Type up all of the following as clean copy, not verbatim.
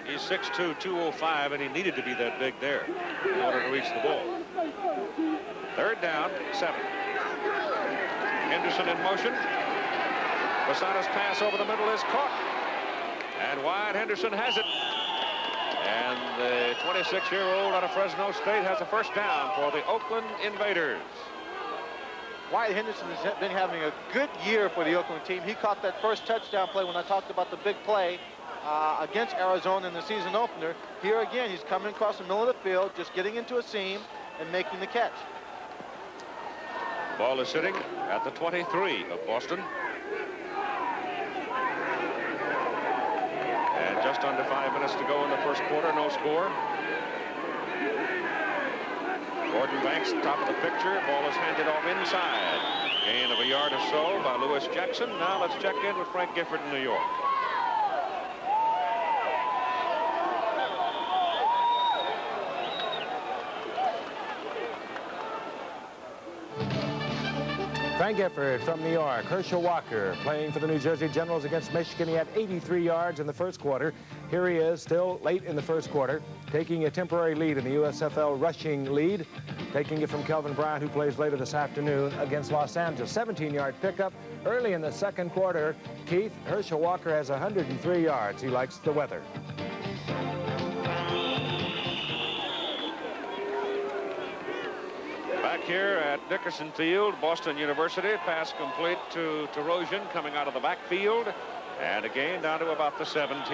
He's 6'2", 205, and he needed to be that big there in order to reach the ball. Third down, 7. Henderson in motion. Posada's pass over the middle is caught. And Wyatt Henderson has it. And the 26-year-old out of Fresno State has a first down for the Oakland Invaders. Wyatt Henderson has been having a good year for the Oakland team. He caught that first touchdown play when I talked about the big play against Arizona in the season opener. Here again, he's coming across the middle of the field, just getting into a seam and making the catch. Ball is sitting at the 23 of Boston. And just under 5 minutes to go in the first quarter, no score. Gordon Banks, top of the picture. Ball is handed off inside. Gain of a yard or so by Lewis Jackson. Now let's check in with Frank Gifford in New York. Frank Gifford from New York. Herschel Walker playing for the New Jersey Generals against Michigan. He had 83 yards in the first quarter. Here he is still late in the first quarter, taking a temporary lead in the USFL rushing lead, taking it from Kelvin Bryant, who plays later this afternoon against Los Angeles. 17-yard pickup early in the second quarter. Keith, Herschel Walker has 103 yards. He likes the weather. Back here at Dickerson Field, Boston University, pass complete to Rosian coming out of the backfield, and a gain down to about the 17.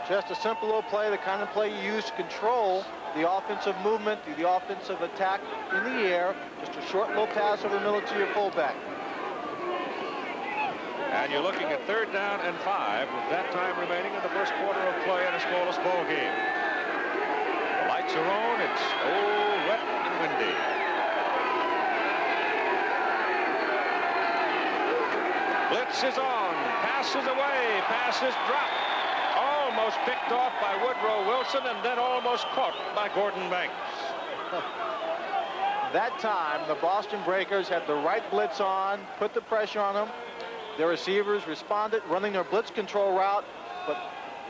Just a simple little play, the kind of play you use to control the offensive movement, the offensive attack in the air. Just a short little pass over the middle to your fullback. And you're looking at third down and 5 with that time remaining in the first quarter of play in a scoreless ball game. The lights are on. It's cold, wet, and windy. Blitz is on. Passes away. Passes dropped. Almost picked off by Woodrow Wilson and then almost caught by Gordon Banks. That time, the Boston Breakers had the right blitz on, put the pressure on them. Their receivers responded, running their blitz control route, but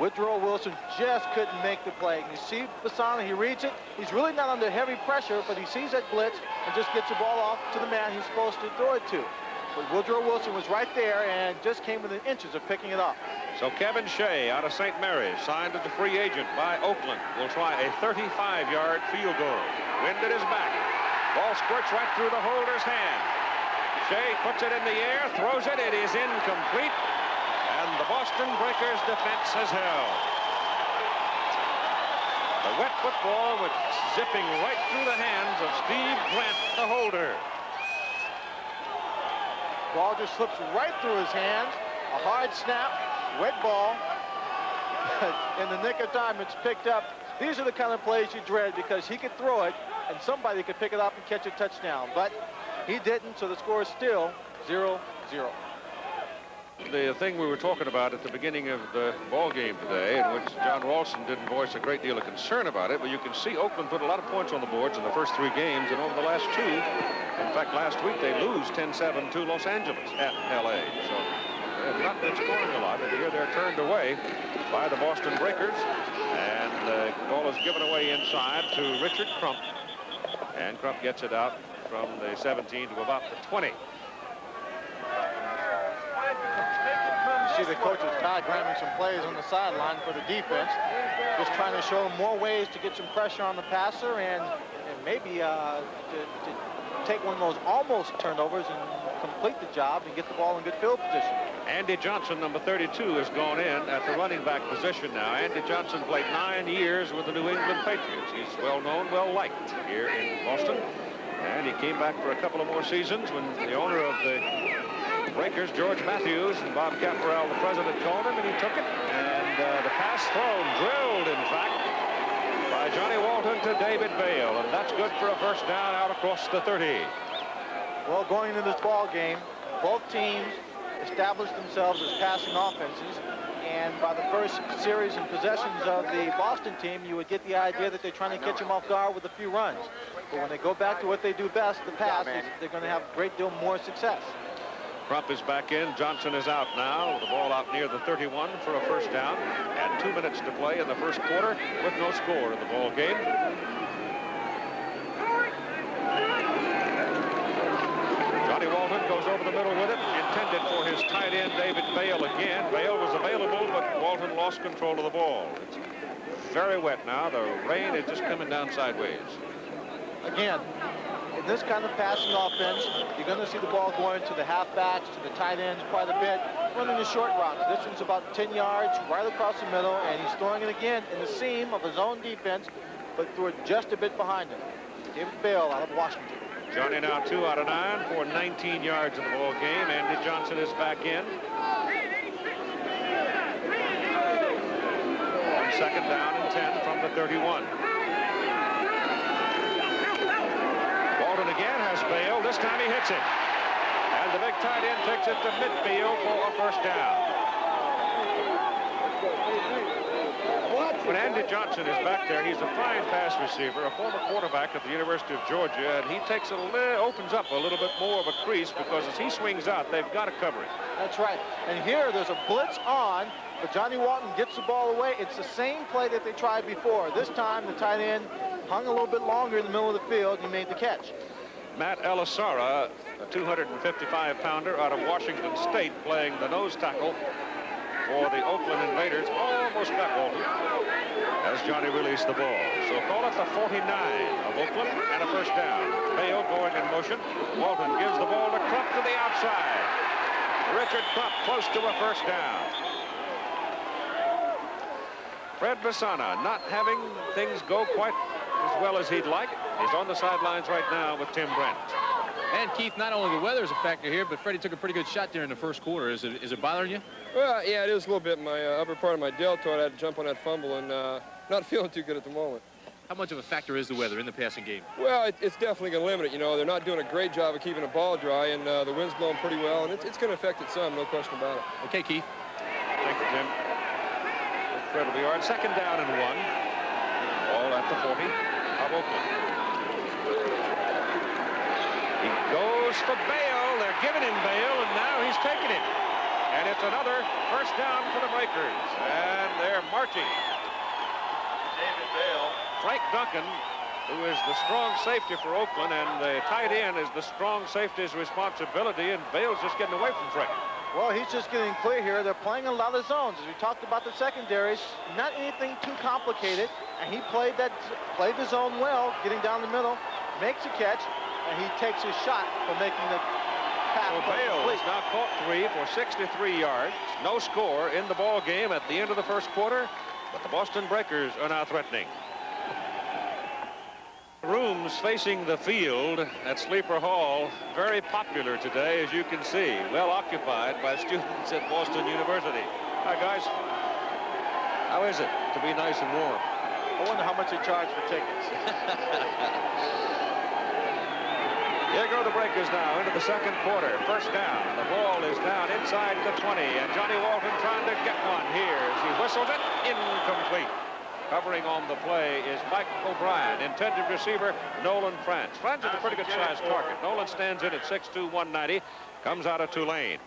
Woodrow Wilson just couldn't make the play. You see Basana, he reads it. He's really not under heavy pressure, but he sees that blitz and just gets the ball off to the man he's supposed to throw it to. But Woodrow Wilson was right there and just came within inches of picking it up. So Kevin Shea out of St. Mary's, signed as a free agent by Oakland, will try a 35-yard field goal. Wind at his back. Ball squirts right through the holder's hand. Shea puts it in the air, throws it. It is incomplete. And the Boston Breakers defense has held. The wet football was zipping right through the hands of Steve Grant, the holder. Ball just slips right through his hands. A hard snap, wet ball. In the nick of time, it's picked up. These are the kind of plays you dread because he could throw it and somebody could pick it up and catch a touchdown. But he didn't, so the score is still 0-0. The thing we were talking about at the beginning of the ball game today, in which John Ralston didn't voice a great deal of concern about it, but you can see Oakland put a lot of points on the boards in the first 3 games, and over the last 2, in fact, last week they lose 10-7 to Los Angeles at L.A. So they've not been scoring a lot, and here they're turned away by the Boston Breakers, and the ball is given away inside to Richard Crump, and Crump gets it out from the 17 to about the 20. You see the coaches diagramming some plays on the sideline for the defense, just trying to show them more ways to get some pressure on the passer and maybe to take one of those almost turnovers and complete the job and get the ball in good field position. Andy Johnson, number 32, has gone in at the running back position now. Andy Johnson played 9 years with the New England Patriots. He's well known, well liked here in Boston. And he came back for a couple of more seasons when the owner of the Breakers, George Matthews, and Bob Caporal, the president, called him, and he took it. And the pass thrown, drilled, in fact, by Johnny Walton to David Bale. And that's good for a first down out across the 30. Well, going into this ball game, both teams established themselves as passing offenses. And by the first series and possessions of the Boston team, you would get the idea that they're trying to catch them off guard with a few runs. But when they go back to what they do best, the pass, they're going to have a great deal more success. Crump is back in. Johnson is out now. The ball out near the 31 for a first down. And 2 minutes to play in the first quarter with no score in the ball game. Johnny Walton goes over the middle with it. Intended for his tight end, David Bale again. Bale was available, but Walton lost control of the ball. It's very wet now. The rain is just coming down sideways. Again, in this kind of passing offense, you're going to see the ball going to the halfbacks, to the tight ends quite a bit, running the short routes. This one's about 10 yards right across the middle, and he's throwing it again in the seam of his own defense, but threw it just a bit behind him. David Bale out of Washington. Johnny now 2 out of 9 for 19 yards in the ball game. Andy Johnson is back in. On second down and 10 from the 31. Walton again has Bale. This time he hits it. And the big tight end takes it to midfield for a first down. When Andy Johnson is back there, he's a fine pass receiver, a former quarterback at the University of Georgia, and he takes opens up a little bit more of a crease because as he swings out, they've got to cover it. That's right. And here there's a blitz on, but Johnny Walton gets the ball away. It's the same play that they tried before. This time the tight end hung a little bit longer in the middle of the field, and he made the catch. Matt Elisara, a 255-pounder out of Washington State, playing the nose tackle for the Oakland Invaders, almost got Walton as Johnny released the ball. So call it the 49 of Oakland and a first down. Bale going in motion. Walton gives the ball to Crump to the outside. Richard Crump close to a first down. Fred Basana not having things go quite as well as he'd like. He's on the sidelines right now with Tim Brent. And Keith, not only the weather is a factor here, but Freddie took a pretty good shot there in the first quarter. Is it bothering you? Well, yeah, it is a little bit. My upper part of my deltoid, I had to jump on that fumble, and not feeling too good at the moment. How much of a factor is the weather in the passing game? Well, it's definitely going to limit it. You know, they're not doing a great job of keeping the ball dry, and the wind's blowing pretty well, and it's going to affect it some, no question about it. Okay, Keith. Thank you, Tim. Incredible yard. Second down and 1. All at the 40 of Oakland. He goes for Bale. They're giving him Bale, and now he's taking it. And it's another first down for the Breakers. And they're marching. David Bale. Frank Duncan, who is the strong safety for Oakland, and the tight end is the strong safety's responsibility, and Bale's just getting away from Frank. Well, he's just getting clear here. They're playing a lot of zones. As we talked about the secondaries, not anything too complicated, and he played the zone well, getting down the middle, makes a catch, and he takes his shot for making the pass. So Bale has now caught 3 for 63 yards. No score in the ball game at the end of the first quarter, but the Boston Breakers are now threatening. Rooms facing the field at Sleeper Hall, very popular today, as you can see, well occupied by students at Boston University. Hi, guys. How is it to be nice and warm? I wonder how much they charge for tickets. Here go the Breakers now into the second quarter. First down. The ball is down inside the 20, and Johnny Walton trying to get one here as he whistles it. Incomplete. Covering on the play is Mike O'Brien. Intended receiver, Nolan Frantz. Frantz is a pretty good-sized target. Nolan stands in at 6'2", 190. Comes out of Tulane.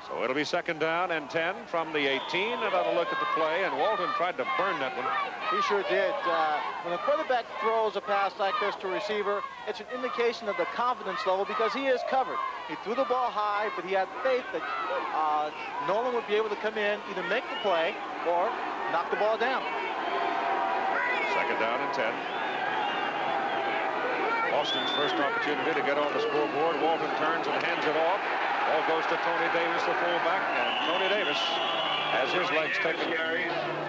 So it'll be second down and 10 from the 18. Another look at the play, and Walton tried to burn that one. He sure did. When a quarterback throws a pass like this to a receiver, it's an indication of the confidence level because he is covered. He threw the ball high, but he had faith that Nolan would be able to come in, either make the play or knock the ball down. Second down and 10. Boston's first opportunity to get on the scoreboard. Walton turns and hands it off. Ball goes to Tony Davis, the fullback, and Tony Davis has his legs taken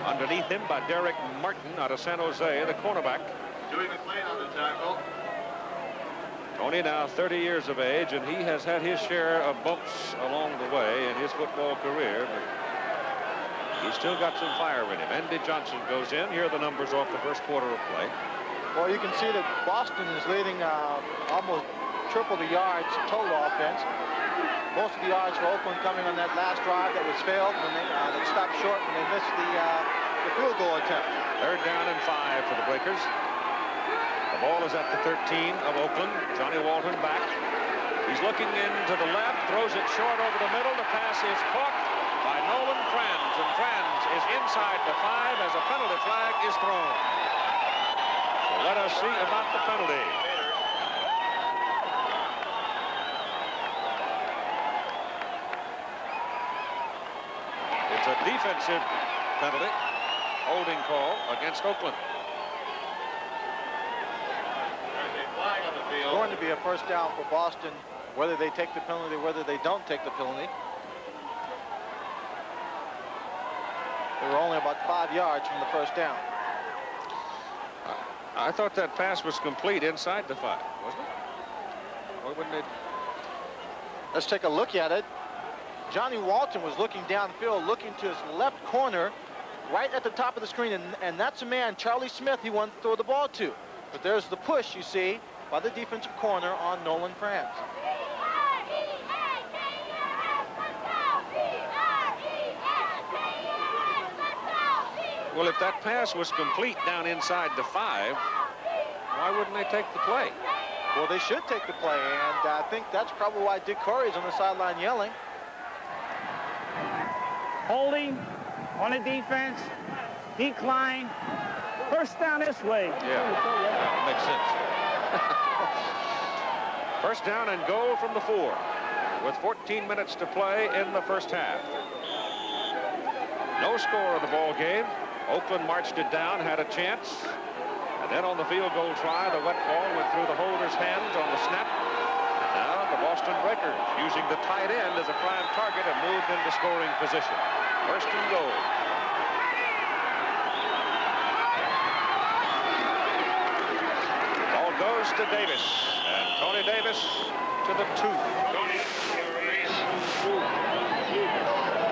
underneath him by Derek Martin out of San Jose, the cornerback. Doing the play on the tackle. Tony now 30 years of age, and he has had his share of bumps along the way in his football career, but he's still got some fire in him. Andy Johnson goes in. Here are the numbers off the first quarter of play. Well, you can see that Boston is leading almost triple the yards total offense. Most of the yards for Oakland coming on that last drive that was failed when they stopped short when they missed the field goal attempt. Third down and 5 for the Breakers. The ball is at the 13 of Oakland. Johnny Walton back. He's looking into the left, throws it short over the middle. The pass is caught by Nolan Franz, and Franz is inside the 5 as a penalty flag is thrown. So let us see about the penalty. It's a defensive penalty, holding call against Oakland. It's going to be a first down for Boston, whether they take the penalty, whether they don't take the penalty. They were only about 5 yards from the first down. I thought that pass was complete inside the 5, wasn't it? Why wouldn't it? Let's take a look at it. Johnny Walton was looking downfield, looking to his left corner, right at the top of the screen, and that's a man, Charlie Smith, he wanted to throw the ball to. But there's the push, you see, by the defensive corner on Nolan Franz. Well, if that pass was complete down inside the 5, why wouldn't they take the play? Well, they should take the play, and I think that's probably why Dick Corey is on the sideline yelling. Holding on the defense, decline, first down this way. Yeah, makes sense. First down and goal from the 4 with 14 minutes to play in the first half. No score of the ball game. Oakland marched it down, had a chance, and then on the field goal try, the wet ball went through the holder's hands on the snap. And now the Boston Breakers, using the tight end as a prime target, have moved into scoring position. First and goal. Ball goes to Davis, and Tony Davis to the 2.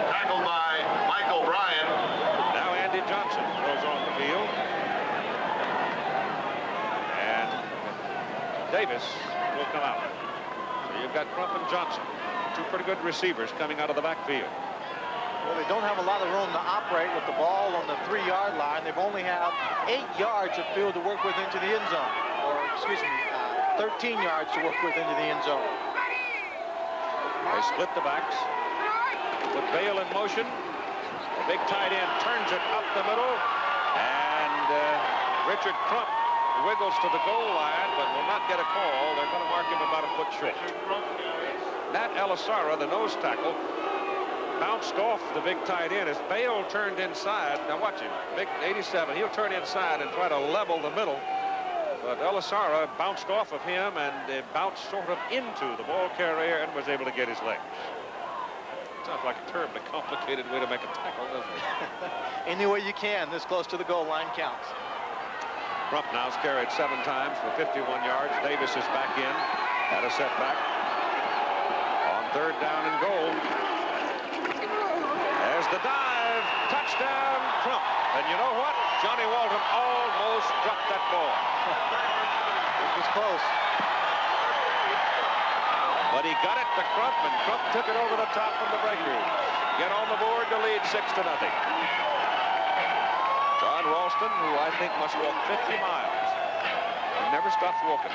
Tackled by Michael Bryan. Now Andy Johnson goes on the field. And Davis will come out. So you've got Crump and Johnson, 2 pretty good receivers coming out of the backfield. Well, they don't have a lot of room to operate with the ball on the 3-yard line. They've only have 8 yards of field to work with into the end zone. Or, excuse me, 13 yards to work with into the end zone. They split the backs. With Bale in motion. The big tight end turns it up the middle. And Richard Crump wiggles to the goal line, but will not get a call. They're going to mark him about a foot short. Nat Elisara, the nose tackle, bounced off the big tight end as Bale turned inside. Now watch him, big 87. He'll turn inside and try to level the middle. But Elisara bounced off of him and bounced sort of into the ball carrier and was able to get his legs. Sounds like a terribly complicated way to make a tackle, doesn't it? Any way you can, this close to the goal line counts. Crump now's carried 7 times for 51 yards. Davis is back in at a setback. On 3rd down and goal. There's the dive. Touchdown, Crump. And you know what? Johnny Walton almost dropped that ball. It was close. But he got it to Crump, and Crump took it over the top from the Breakers. Get on the board to lead 6-0. John Ralston, who I think must walk 50 miles. He never stops walking.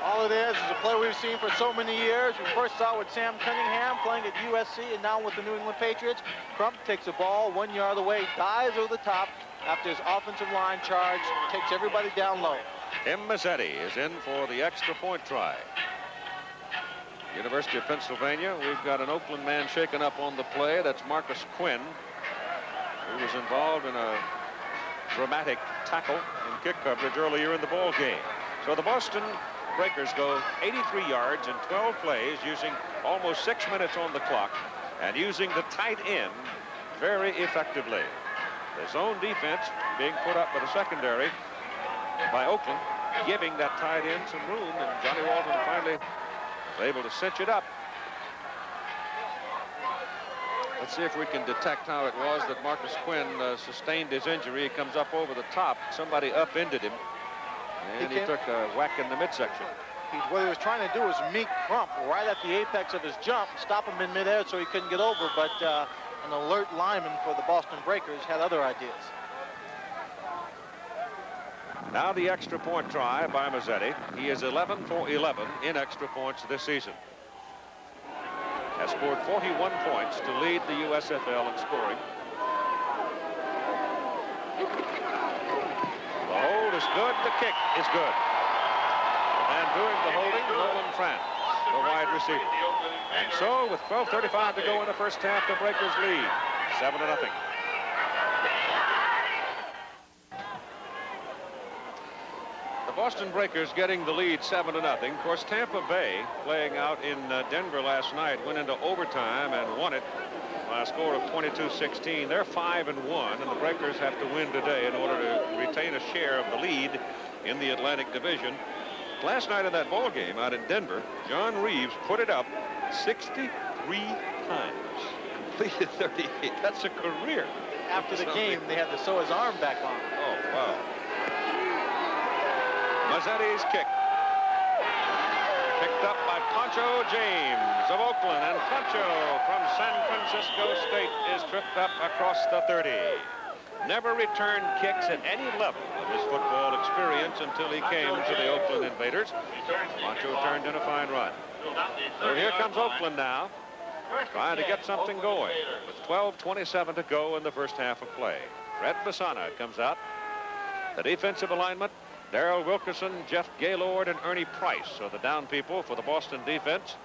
All it is a play we've seen for so many years. We first saw it with Sam Cunningham playing at USC, and now with the New England Patriots. Crump takes a ball 1 yard away, dives over the top after his offensive line charge, takes everybody down low. Tim Mazzetti is in for the extra point try. University of Pennsylvania, we've got an Oakland man shaken up on the play. That's Marcus Quinn, who was involved in a dramatic tackle and kick coverage earlier in the ball game. So the Boston Breakers go 83 yards in 12 plays, using almost 6 minutes on the clock and using the tight end very effectively. The zone defense being put up by the secondary by Oakland, giving that tight end some room, and Johnny Walton finally was able to cinch it up. Let's see if we can detect how it was that Marcus Quinn sustained his injury. He comes up over the top. Somebody upended him, and he took a whack in the midsection. What he was trying to do was meet Crump right at the apex of his jump, stop him in midair so he couldn't get over, but an alert lineman for the Boston Breakers had other ideas. Now the extra point try by Mazzetti. He is 11 for 11 in extra points this season. Has scored 41 points to lead the USFL in scoring. The hold is good. The kick is good. And doing the holding, Nolan France, the wide receiver. And so, with 12:35 to go in the first half, the Breakers lead 7-0. The Boston Breakers getting the lead 7-0. Of course, Tampa Bay, playing out in Denver last night, went into overtime and won it by a score of 22-16. They're 5-1, and the Breakers have to win today in order to retain a share of the lead in the Atlantic Division. Last night in that ball game out in Denver, John Reeves put it up 63 times. Completed 38. That's a career. After the game, they had to sew his arm back on. Oh, wow. Mazzetti's kick. Picked up by Pancho James of Oakland. And Pancho from San Francisco State is tripped up across the 30. Never returned kicks at any level of his football experience until he came to the Oakland Invaders. Pancho turned in a fine run. So here comes Oakland now, trying to get something going with 12:27 to go in the first half of play. Fred Basana comes out. The defensive alignment, Darrell Wilkerson, Jeff Gaylord, and Ernie Price are the down people for the Boston defense.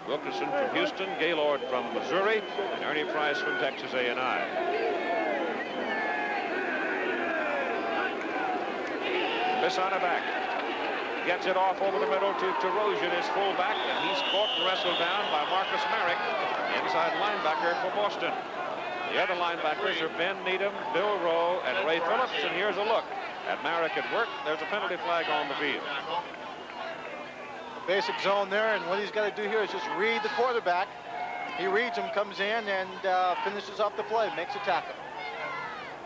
Wilkerson from Houston, Gaylord from Missouri, and Ernie Price from Texas A&I. Basana back. Gets it off over the middle to Terosian, his fullback, and he's caught and wrestled down by Marcus Merrick, inside linebacker for Boston. The other linebackers are Ben Needham, Bill Rowe, and Ray Phillips, and here's a look at Merrick at work. There's a penalty flag on the field. The basic zone there, and what he's got to do here is just read the quarterback. He reads him, comes in, and finishes off the play, makes a tackle.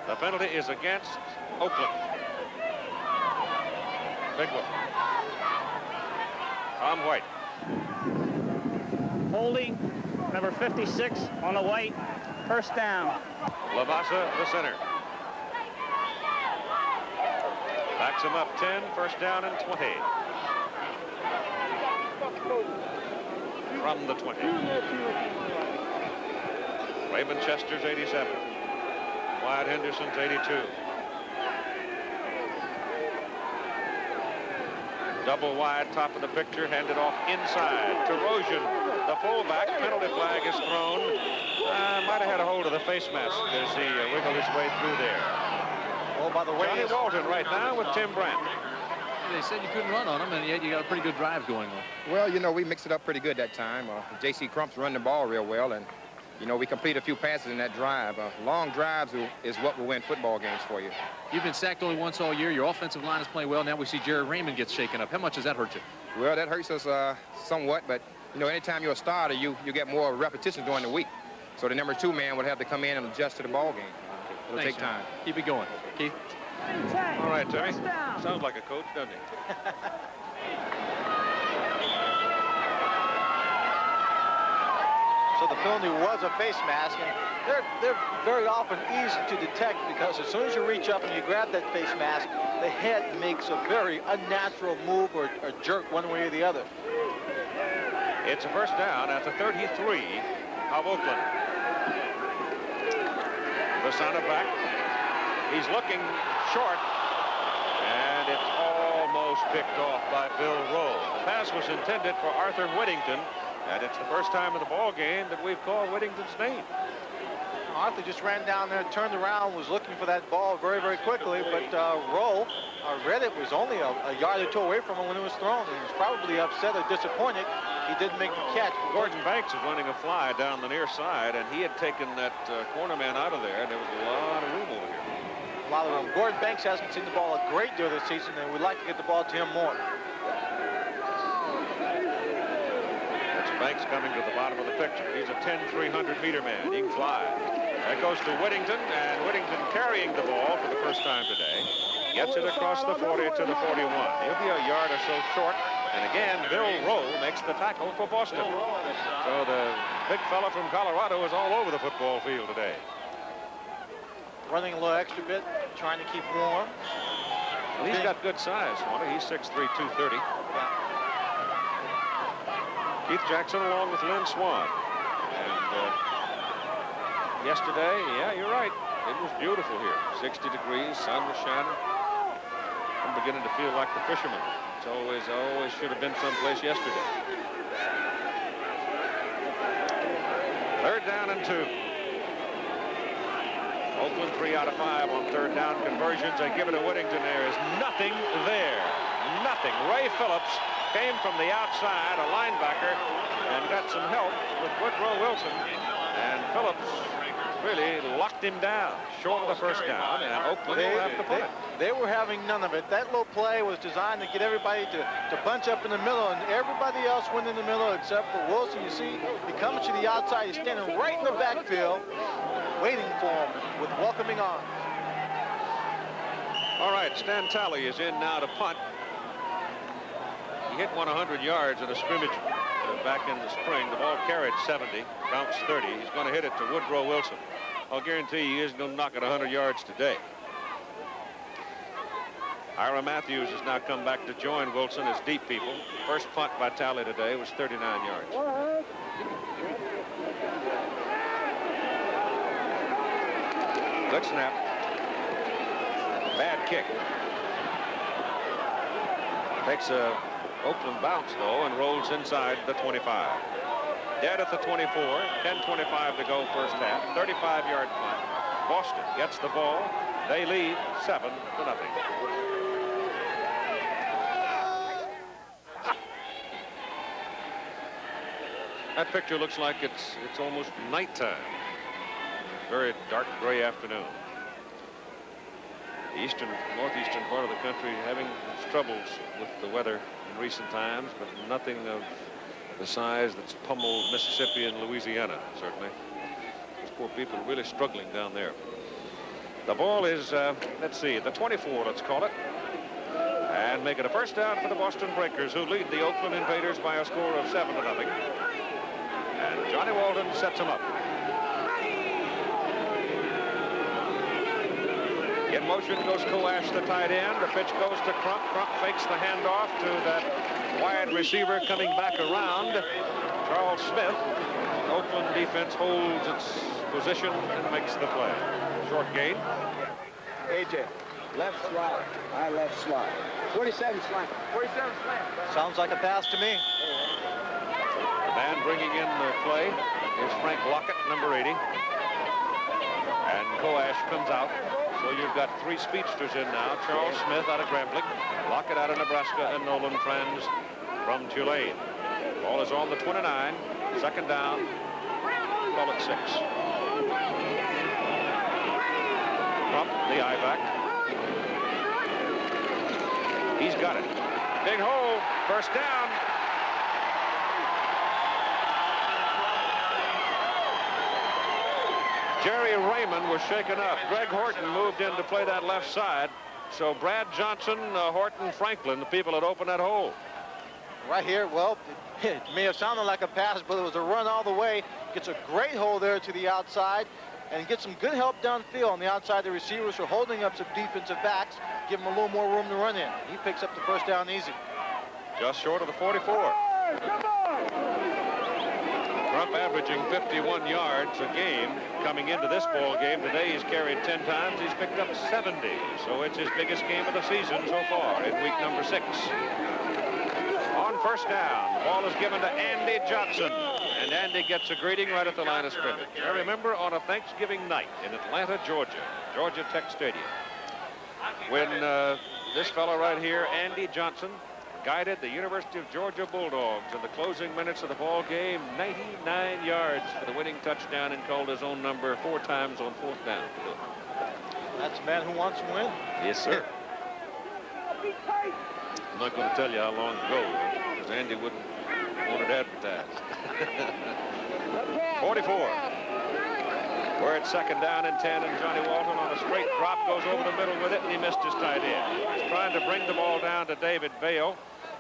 The penalty is against Oakland. Big one. Tom White. Holding, number 56 on the White. First down. Lavasa, the center. Backs him up 10, first down and 20. From the 20. Raymond Chester's 87. Wyatt Henderson's 82. Double wide, top of the picture, handed off inside. Terosian, the fullback, penalty flag is thrown. Might have had a hold of the face mask as he wiggled his way through there. Oh, by the way, Johnny Walton right now with Tim Brandt. They said you couldn't run on them, and yet you got a pretty good drive going on. Well, you know, we mixed it up pretty good that time. J.C. Crump's run the ball real well, and, you know, we completed a few passes in that drive. Long drives is what will win football games for you. You've been sacked only once all year. Your offensive line is playing well. Now we see Jared Raymond gets shaken up. How much does that hurt you? Well, that hurts us somewhat, but, you know, anytime you're a starter, you get more repetitions during the week. So the number 2 man would have to come in and adjust to the ball game. It'll take time. Keep it going. Keith? All right, Timmy. Sounds like a coach, doesn't he? So the penalty was a face mask, and they're very often easy to detect because as soon as you reach up and you grab that face mask, the head makes a very unnatural move or jerk one way or the other. It's a first down at the 33 of Oakland. Basana back. He's looking short, and it's almost picked off by Bill Rowe. The pass was intended for Arthur Whittington, and it's the first time in the ball game that we've called Whittington's name. Arthur just ran down there, turned around, was looking for that ball very, very quickly, but Rowe, I read it, was only a yard or 2 away from him when it was thrown. He was probably upset or disappointed. He didn't make the catch. Gordon Banks is running a fly down the near side, and he had taken that corner man out of there, and there was a lot of room over here. A lot of room. Gordon Banks hasn't seen the ball a great deal this season, and we'd like to get the ball to him more. That's Banks coming to the bottom of the picture. He's a 10, 300-meter man. He can fly. That goes to Whittington, and Whittington carrying the ball for the first time today. Gets it across the 40 to the 41. He'll be a yard or so short. And again, Bill Rowe makes the tackle for Boston. So the big fella from Colorado is all over the football field today. Running a little extra bit, trying to keep warm. Well, he's got good size, Swanee. He's 6'3", 230. Yeah. Keith Jackson along with Lynn Swan. And yesterday, yeah, you're right. It was beautiful here. 60 degrees, sun was shining. I'm beginning to feel like the fisherman. It's always should have been someplace yesterday. 3rd down and 2. Oakland 3 out of 5 on 3rd down conversions. They give it to Whittington. There is nothing there. Nothing. Ray Phillips came from the outside, a linebacker, and got some help with Woodrow Wilson. And Phillips really locked him down, short of the 1st down, and Oakland will have to put it. They were having none of it. That little play was designed to get everybody to bunch up in the middle, and everybody else went in the middle except for Wilson. You see, he comes to the outside. He's standing right in the backfield, waiting for him with welcoming arms. All right, Stan Talley is in now to punt. He hit 100 yards in a scrimmage back in the spring. The ball carried 70, bounced 30. He's going to hit it to Woodrow Wilson. I'll guarantee he isn't going to knock it 100 yards today. Ira Matthews has now come back to join Wilson as deep people. First punt by Talley today was 39 yards. Good snap. Bad kick. Takes a Oakland bounce, though, and rolls inside the 25. Dead at the 24. 10:25 to go first half. 35-yard punt. Boston gets the ball. They lead 7-0. That picture looks like it's almost nighttime. Very dark gray afternoon. The northeastern part of the country having troubles with the weather in recent times, but nothing of the size that's pummeled Mississippi and Louisiana, certainly. Those poor people are really struggling down there. The ball is, let's see, the 24, let's call it. And make it a first down for the Boston Breakers, who lead the Oakland Invaders by a score of 7-0. And Johnny Walton sets him up. In motion goes Koash, the tight end. The pitch goes to Crump. Crump fakes the handoff to that wide receiver coming back around, Charles Smith. The Oakland defense holds its position and makes the play. Short gain. AJ, left slide. I left slide. 47 slant. 47 slant. Sounds like a pass to me. The man bringing in the play is Frank Lockett, number 80. And Koash comes out. So you've got 3 speedsters in now. Charles Smith out of Grambling, Lockett out of Nebraska, and Nolan Franz from Tulane. Ball is on the 29. 2nd down. Call it 6. Crump, the I-back. He's got it. Big hole. First down. Jerry Raymond was shaken up. Greg Horton moved in to play that left side. So Brad Johnson, Horton, Franklin, the people that opened that hole. Right here, well, it may have sounded like a pass, but it was a run all the way. Gets a great hole there to the outside and gets some good help downfield on the outside. The receivers are holding up some defensive backs, give him a little more room to run in. He picks up the first down easy. Just short of the 44. Crump averaging 51 yards a game coming into this ball game. Today he's carried 10 times. He's picked up 70. So it's his biggest game of the season so far in week number 6. On first down, the ball is given to Andy Johnson. And Andy gets a greeting right at the line of scrimmage. I remember on a Thanksgiving night in Atlanta, Georgia, Georgia Tech Stadium, when this fellow right here, Andy Johnson, guided the University of Georgia Bulldogs in the closing minutes of the ball game, 99 yards for the winning touchdown, and called his own number 4 times on 4th down. That's a man who wants to win. Yes, sir. I'm not going to tell you how long ago, because Andy wouldn't want it advertised. 44. We're at 2nd down and 10, and Johnny Walton on a straight drop goes over the middle with it, and he missed his tight end. He's trying to bring the ball down to David Vail.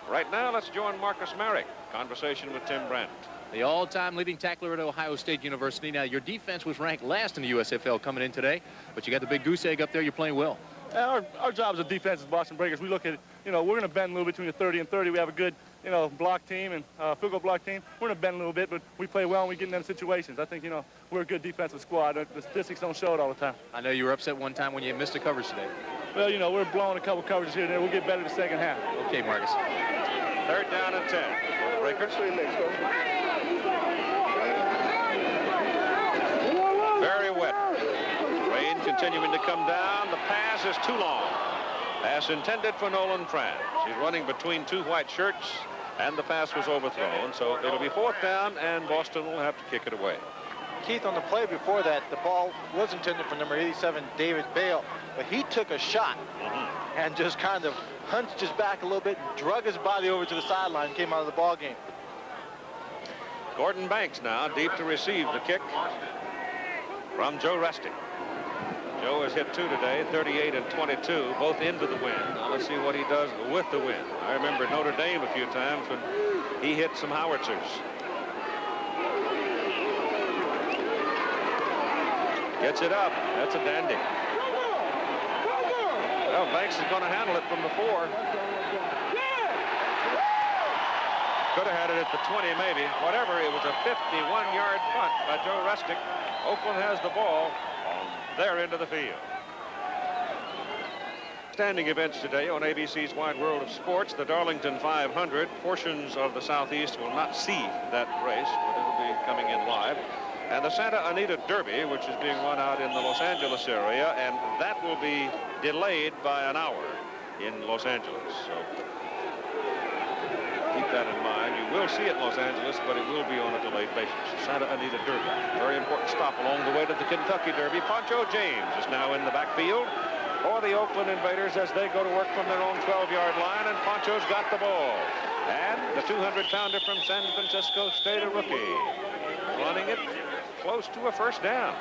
Right now, let's join Marcus Merrick. Conversation with Tim Brent. The all-time leading tackler at Ohio State University. Now, your defense was ranked last in the USFL coming in today, but you got the big goose egg up there. You're playing well. Our job as a defense as Boston Breakers, we look at, we're going to bend a little between the 30 and 30. We have a good, block team and field goal block team. We're going to bend a little bit, but we play well and we get in them situations. I think, we're a good defensive squad. The statistics don't show it all the time. I know you were upset one time when you missed a coverage today. Well, we're blowing a couple coverages here and there. We'll get better the second half. Okay, Marcus. 3rd down and 10. Breakers. Very wet. Rain continuing to come down. The pass is too long. Pass intended for Nolan Franz. He's running between 2 white shirts, and the pass was overthrown. So it'll be 4th down, and Boston will have to kick it away. Keith, on the play before that, the ball was intended for number 87, David Bale, but he took a shot and just kind of hunched his back a little bit and drug his body over to the sideline and came out of the ball game. Gordon Banks now deep to receive the kick from Joe Restic. Joe has hit 2 today, 38 and 22, both into the wind. Now let's see what he does with the wind. I remember Notre Dame a few times when he hit some howitzers. Gets it up. That's a dandy. Well, Banks is going to handle it from the 4. Could have had it at the 20, maybe. Whatever, it was a 51-yard punt by Joe Restic. Oakland has the ball on their end of the field. Standing events today on ABC's Wide World of Sports. The Darlington 500. Portions of the Southeast will not see that race, but it will be coming in live. And the Santa Anita Derby, which is being run out in the Los Angeles area, and that will be delayed by an hour in Los Angeles. So keep that in mind. You will see it in Los Angeles, but it will be on a delayed basis. Santa Anita Derby, very important stop along the way to the Kentucky Derby. Pancho James is now in the backfield for the Oakland Invaders as they go to work from their own 12-yard line, and Pancho's got the ball. And the 200-pounder from San Francisco State, a rookie, running it close to a 1st down.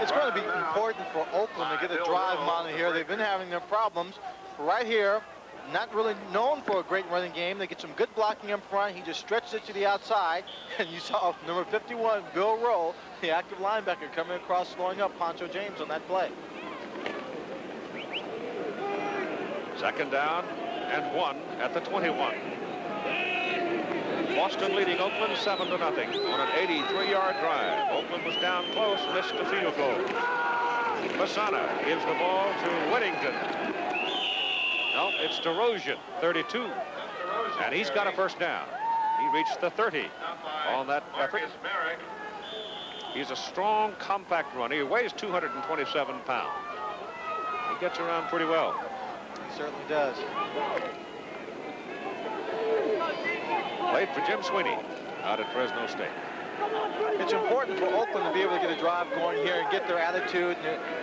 It's going to be important for Oakland to get a drive mounted here. They've been having their problems right here. Not really known for a great running game. They get some good blocking up front. He just stretches it to the outside. And you saw number 51, Bill Rowe, the active linebacker, coming across, slowing up Pancho James on that play. 2nd down and 1 at the 21. Boston leading Oakland 7-0 on an 83-yard drive. Oakland was down close, missed the field goal. Fasana gives the ball to Whittington. No, it's DeRozan, 32. And he's got a 1st down. He reached the 30 on that effort. He's a strong, compact runner. He weighs 227 pounds. He gets around pretty well. He certainly does. Played for Jim Sweeney out at Fresno State. It's important for Oakland to be able to get a drive going here and get their attitude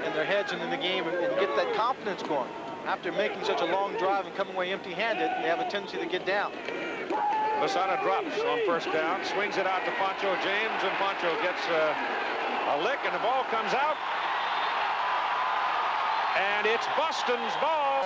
and their heads into the game and get that confidence going. After making such a long drive and coming away empty-handed, they have a tendency to get down. Fasana drops on 1st down, swings it out to Pancho James, and Pancho gets a lick, and the ball comes out. And it's Boston's ball.